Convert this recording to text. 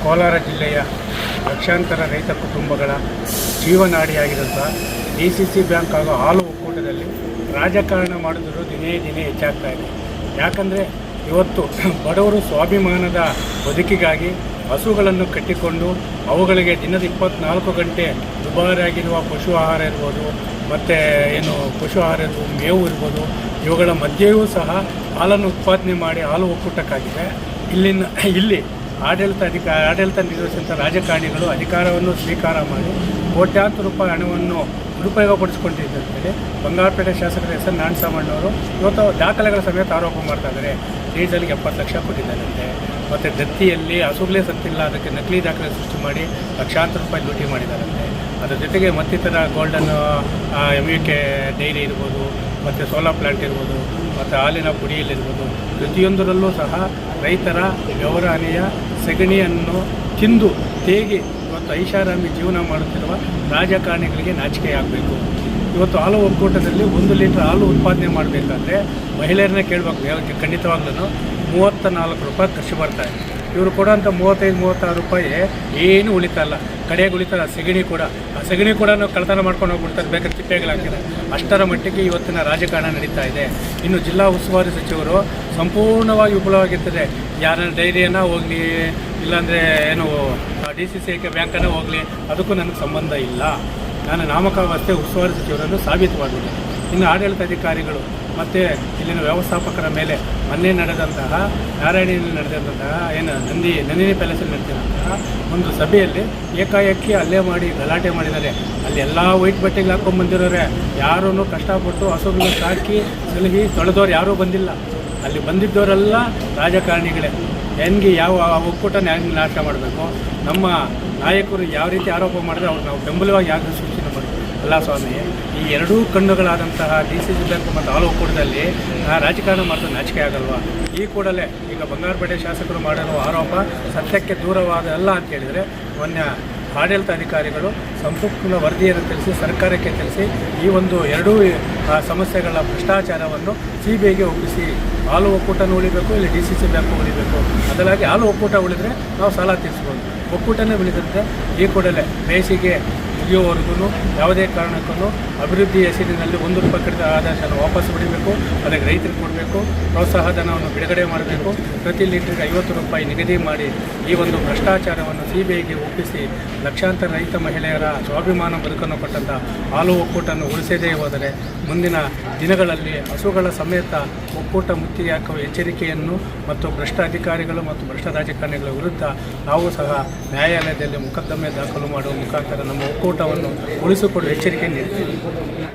ಕೋಲಾರ ಜಿಲ್ಲೆಯ ಲಕ್ಷಾಂತರ ರೈತ ಕುಟುಂಬಗಳ ಜೀವನಾಡಿಯಾಗಿರುವಂಥ DCC ಬ್ಯಾಂಕ್ ಹಾಗೂ ಹಾಲು ಒಕ್ಕೂಟದಲ್ಲಿ ರಾಜಕಾರಣ ಮಾಡಿದ್ರು ದಿನೇ ದಿನೇ ಹೆಚ್ಚಾಗ್ತಾ ಇದೆ. ಯಾಕಂದರೆ ಇವತ್ತು ಬಡವರು ಸ್ವಾಭಿಮಾನದ ಬದುಕಿಗಾಗಿ ಹಸುಗಳನ್ನು ಕಟ್ಟಿಕೊಂಡು ಅವುಗಳಿಗೆ ದಿನದ 24 ಗಂಟೆ ದುಬಾರಿಯಾಗಿರುವ ಪಶು ಆಹಾರ ಇರ್ಬೋದು, ಮತ್ತು ಪಶು ಆಹಾರ ಇರ್ಬೋದು, ಮೇವು ಇರ್ಬೋದು, ಇವುಗಳ ಮಧ್ಯೆಯೂ ಸಹ ಹಾಲನ್ನು ಉತ್ಪಾದನೆ ಮಾಡಿ ಹಾಲು ಒಕ್ಕೂಟಕ್ಕಾಗಿದೆ. ಇಲ್ಲಿ ಆಡಳಿತ ನಿರ್ವಹಿಸಿದಂಥ ರಾಜಕಾರಣಿಗಳು ಅಧಿಕಾರವನ್ನು ಸ್ವೀಕಾರ ಮಾಡಿ ಕೋಟ್ಯಾಂತರ ರೂಪಾಯಿ ಹಣವನ್ನು ದುರುಪಯೋಗಪಡಿಸಿಕೊಂಡಿದ್ದಂತೇಳಿ ಬಂಗಾರಪೇಟೆ ಶಾಸಕರ ಎಸ್ ಎನ್ ನಾರಾಯಣಸ್ವಾಮಣ್ಣವರು ಇವತ್ತು ದಾಖಲೆಗಳ ಸಮೇತ ಆರೋಪ ಮಾಡ್ತಾ ಇದ್ದಾರೆ. ಡೀಸೆಲ್ಗೆ 70 ಲಕ್ಷ ಕೊಟ್ಟಿದ್ದಾರಂತೆ, ಮತ್ತು ದತ್ತಿಯಲ್ಲಿ ಹಸುಗಳೇ ಸತ್ತಿಲ್ಲ ಅದಕ್ಕೆ ನಕಲಿ ದಾಖಲೆ ಸೃಷ್ಟಿ ಮಾಡಿ ಲಕ್ಷಾಂತರ ರೂಪಾಯಿ ಲೂಟಿ ಮಾಡಿದ್ದಾರಂತೆ. ಅದರ ಜೊತೆಗೆ ಮತ್ತಿತರ ಗೋಲ್ಡನ್ MUK ಡೈರಿ ಇರ್ಬೋದು, ಮತ್ತು ಸೋಲಾರ್ ಪ್ಲ್ಯಾಂಟ್ ಇರ್ಬೋದು, ಮತ್ತು ಹಾಲಿನ ಪುಡಿಯಲ್ಲಿರ್ಬೋದು, ಪ್ರತಿಯೊಂದರಲ್ಲೂ ಸಹ ರೈತರ ವ್ಯವಹಾರನೆಯ ಸಗಣಿಯನ್ನು ತಿಂದು ತೇಗಿ ಇವತ್ತು ಐಷಾರಾಮಿ ಜೀವನ ಮಾಡುತ್ತಿರುವ ರಾಜಕಾರಣಿಗಳಿಗೆ ನಾಚಿಕೆಯಾಗಬೇಕು. ಇವತ್ತು ಹಾಲು ಒಕ್ಕೂಟದಲ್ಲಿ 1 ಲೀಟ್ರ್ ಹಾಲು ಉತ್ಪಾದನೆ ಮಾಡಬೇಕಾದ್ರೆ ಮಹಿಳೆಯರನ್ನ ಕೇಳಬೇಕು, ಖಂಡಿತವಾಗ್ಲೂ 34 ರೂಪಾಯಿ ಖರ್ಚು ಬರ್ತಾರೆ. ಇವರು ಕೊಡೋಂಥ 35-36 ರೂಪಾಯಿ ಏನು ಉಳಿತಲ್ಲ, ಕಡೆಗೆ ಉಳಿತಾರೆ. ಸೆಗಣಿ ಕೂಡ ಕಳ್ತನ ಮಾಡ್ಕೊಂಡು ಹೋಗ್ಬಿಡ್ತಾರೆ, ಬೇಕಾದ್ರೆ ತಿಪ್ಪೆಗಳು ಹಾಕಿದ್ದಾರೆ. ಅಷ್ಟರ ಮಟ್ಟಿಗೆ ಇವತ್ತಿನ ರಾಜಕಾರಣ ನಡೀತಾ ಇದೆ. ಇನ್ನು ಜಿಲ್ಲಾ ಉಸ್ತುವಾರಿ ಸಚಿವರು ಸಂಪೂರ್ಣವಾಗಿ ವಿಫಲವಾಗಿರ್ತದೆ. ಯಾರ ಡೈರಿಯನ್ನು ಹೋಗಲಿ, ಇಲ್ಲಾಂದರೆ DCC ಬ್ಯಾಂಕನ್ನು ಹೋಗಲಿ, ಅದಕ್ಕೂ ನನಗೆ ಸಂಬಂಧ ಇಲ್ಲ. ನಾನು ನಾಮಕಾವಸ್ಥೆ ಉಸ್ತುವಾರಿ ಸಚಿವರನ್ನು ಸಾಬೀತು ಮಾಡಿದೆ. ಇನ್ನು ಆಡಳಿತಾಧಿಕಾರಿಗಳು ಮತ್ತು ಇಲ್ಲಿನ ವ್ಯವಸ್ಥಾಪಕರ ಮೇಲೆ ಮೊನ್ನೆ ನಡೆದಂತಹ ನಾರಾಯಣಿಯಲ್ಲಿ ನಡೆದಂತಹ ನಂದಿನಿ ಪ್ಯಾಲೇಸಲ್ಲಿ ನಡೆದಿರುವಂತಹ ಒಂದು ಸಭೆಯಲ್ಲಿ ಏಕಾಏಕಿ ಹಲ್ಲೆ ಮಾಡಿ ಗಲಾಟೆ ಮಾಡಿದ್ದಾರೆ. ಅಲ್ಲಿ ಎಲ್ಲ ವೈಟ್ ಬಟ್ಟೆಗಳು ಹಾಕ್ಕೊಂಡ್ಬಂದಿರೋರೆ, ಯಾರೂ ಕಷ್ಟಪಟ್ಟು ಹಸುಗಳನ್ನ ಸಾಕಿ ಸಲಹಿ ತೊಳೆದವ್ರು ಯಾರೂ ಬಂದಿಲ್ಲ. ಅಲ್ಲಿ ಬಂದಿದ್ದವರೆಲ್ಲ ರಾಜಕಾರಣಿಗಳೇ. ಯಾವ ಒಕ್ಕೂಟನ ಹೆಂಗೆ ನಾಶ ಮಾಡಬೇಕು, ನಮ್ಮ ನಾಯಕರು ಯಾವ ರೀತಿ ಆರೋಪ ಮಾಡಿದ್ರೆ ಅವ್ರು ನಾವು ಬೆಂಬಲವಾಗಿ ಯಾಕೆ ಸೂಚನೆ ಮಾಡಬೇಕು. ಅಲ್ಲ ಸ್ವಾಮಿ, ಈ ಎರಡೂ ಕಣ್ಣುಗಳಾದಂತಹ DCC ಬ್ಯಾಂಕ್ ಮತ್ತು ಹಾಲು ಒಕ್ಕೂಟದಲ್ಲಿ ರಾಜಕಾರಣ ಮಾಡೋದು ನಾಚಿಕೆ ಆಗಲ್ವಾ? ಈ ಕೂಡಲೇ ಈಗ ಬಂಗಾರಪೇಟೆ ಶಾಸಕರು ಮಾಡಿರೋ ಆರೋಪ ಸತ್ಯಕ್ಕೆ ದೂರವಾದಲ್ಲ ಅಂತ ಹೇಳಿದರೆ ಮೊನ್ನೆ ಆಡಳಿತಾಧಿಕಾರಿಗಳು ಸಂಪೂರ್ಣ ವರದಿಯನ್ನು ತಿಳಿಸಿ ಸರ್ಕಾರಕ್ಕೆ ತಿಳಿಸಿ ಈ ಒಂದು ಎರಡೂ ಸಮಸ್ಯೆಗಳ ಭ್ರಷ್ಟಾಚಾರವನ್ನು CBIಗೆ ಒಪ್ಪಿಸಿ ಹಾಲು ಒಕ್ಕೂಟನೂ ಉಳಿಬೇಕು, ಇಲ್ಲಿ DCC ಬ್ಯಾಂಕು ಉಳಿಬೇಕು. ಅದರಾಗಿ ಹಾಲು ಒಕ್ಕೂಟ ಉಳಿದರೆ ನಾವು ಸಾಲ ತೀರಿಸ್ಬೋದು. ಒಕ್ಕೂಟನೇ ಉಳಿದಿರುತ್ತೆ. ಈ ಕೂಡಲೇ ಬೇಸಿಗೆ ಮುಗಿಯುವವರೆಗೂ ಯಾವುದೇ ಕಾರಣಕ್ಕೂ ಅಭಿವೃದ್ಧಿ ಹೆಸರಿನಲ್ಲಿ 1 ರೂಪಾಯಿ ಕಡಿತ ಆದಾಯವನ್ನು ವಾಪಸ್ ಬಿಡಬೇಕು, ಅದಕ್ಕೆ ರೈತರಿಗೆ ಕೊಡಬೇಕು, ಪ್ರೋತ್ಸಾಹ ಧನವನ್ನು ಬಿಡುಗಡೆ ಮಾಡಬೇಕು, ಪ್ರತಿ ಲೀಟ್ರಿಗೆ 50 ರೂಪಾಯಿ ನಿಗದಿ ಮಾಡಿ ಈ ಒಂದು ಭ್ರಷ್ಟಾಚಾರವನ್ನು CBIಗೆ ಒಪ್ಪಿಸಿ ಲಕ್ಷಾಂತರ ರೈತ ಮಹಿಳೆಯರ ಸ್ವಾಭಿಮಾನ ಬದುಕನ್ನು ಕೊಟ್ಟಂಥ ಹಾಲು ಒಕ್ಕೂಟವನ್ನು ಉಳಿಸದೇ ಹೋದರೆ ಮುಂದಿನ ದಿನಗಳಲ್ಲಿ ಹಸುಗಳ ಸಮೇತ ಒಕ್ಕೂಟ ಮುತ್ತಿಗೆ ಹಾಕುವ ಎಚ್ಚರಿಕೆಯನ್ನು ಮತ್ತು ಭ್ರಷ್ಟ ಅಧಿಕಾರಿಗಳು ಮತ್ತು ಭ್ರಷ್ಟ ರಾಜಕಾರಣಿಗಳ ವಿರುದ್ಧ ನಾವು ಸಹ ನ್ಯಾಯಾಲಯದಲ್ಲಿ ಮೊಕದ್ದಮೆ ದಾಖಲು ಮಾಡುವ ಮುಖಾಂತರ ನಮ್ಮ ಒಕ್ಕೂಟವನ್ನು ಉಳಿಸಿಕೊಳ್ಳುವ ಎಚ್ಚರಿಕೆ ನೀಡ್ತೀವಿ.